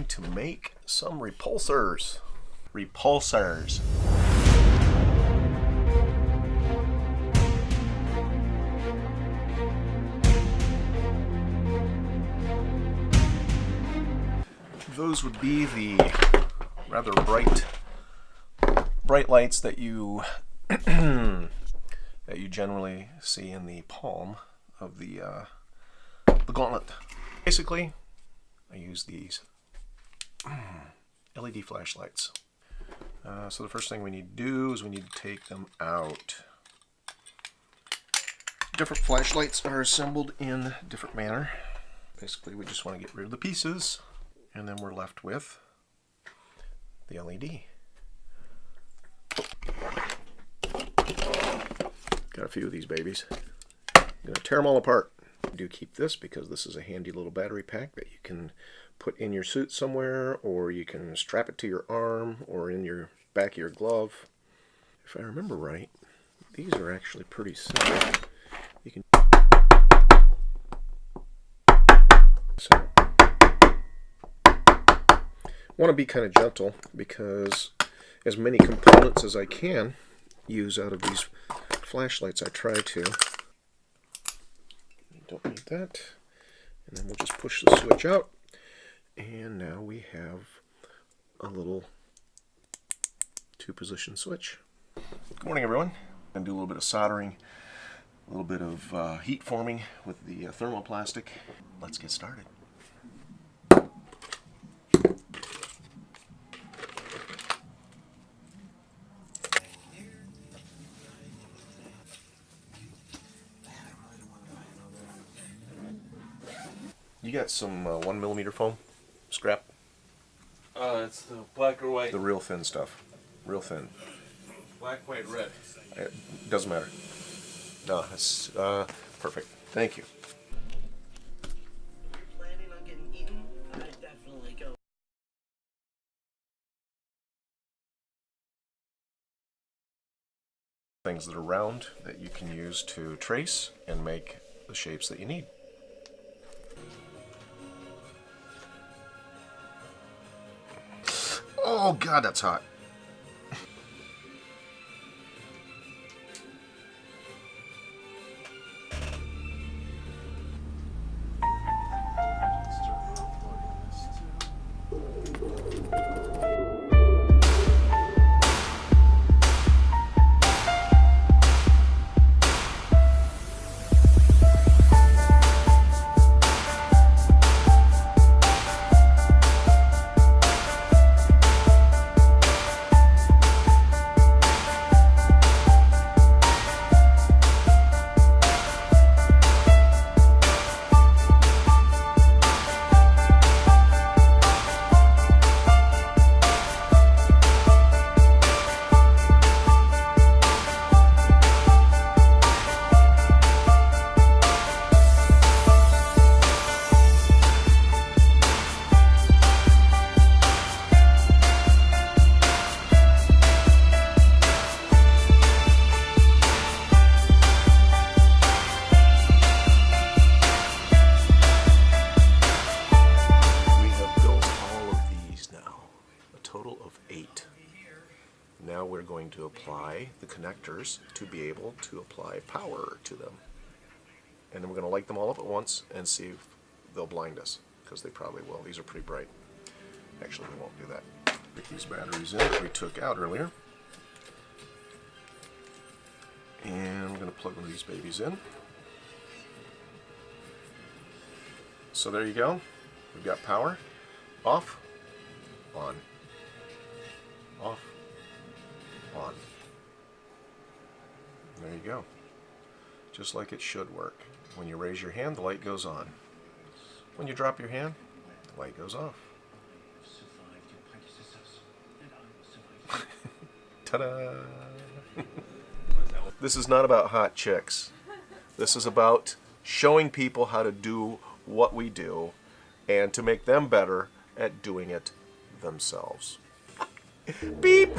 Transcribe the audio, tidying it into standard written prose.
to make some repulsors. Repulsors. Those would be the rather bright lights that you that you generally see in the palm of the gauntlet. Basically, I use these LED flashlights. So the first thing we need to do is we need to take them out. Different flashlights are assembled in different manner. Basically, we just want to get rid of the pieces, and then we're left with the LED. Got a few of these babies. I'm going to tear them all apart. I do keep this because this is a handy little battery pack that you can put in your suit somewhere, or you can strap it to your arm or in your back of your glove. If I remember right, these are actually pretty simple. You can want to be kind of gentle because as many components as I can use out of these flashlights, I try to. Don't need that. And then we'll just push the switch out. And now we have a little two-position switch. Good morning, everyone. I'm going to do a little bit of soldering, a little bit of heat forming with the thermoplastic. Let's get started. You got some 1mm foam scrap? It's the black or white. The real thin stuff. Real thin. Black, white, red. It doesn't matter. No, that's perfect. Thank you. Planning on getting eaten? I definitely go. Things that are round that you can use to trace and make the shapes that you need. Oh God, that's hot. Now we're going to apply the connectors to be able to apply power to them. And then we're going to light them all up at once and see if they'll blind us, because they probably will. These are pretty bright. Actually, we won't do that. Put these batteries in that we took out earlier. And we're going to plug one of these babies in. So there you go. We've got power. Off. On. Off. On. There you go. Just like it should work. When you raise your hand, the light goes on. When you drop your hand, the light goes off. Ta-da! This is not about hot chicks. This is about showing people how to do what we do and to make them better at doing it themselves. Beep!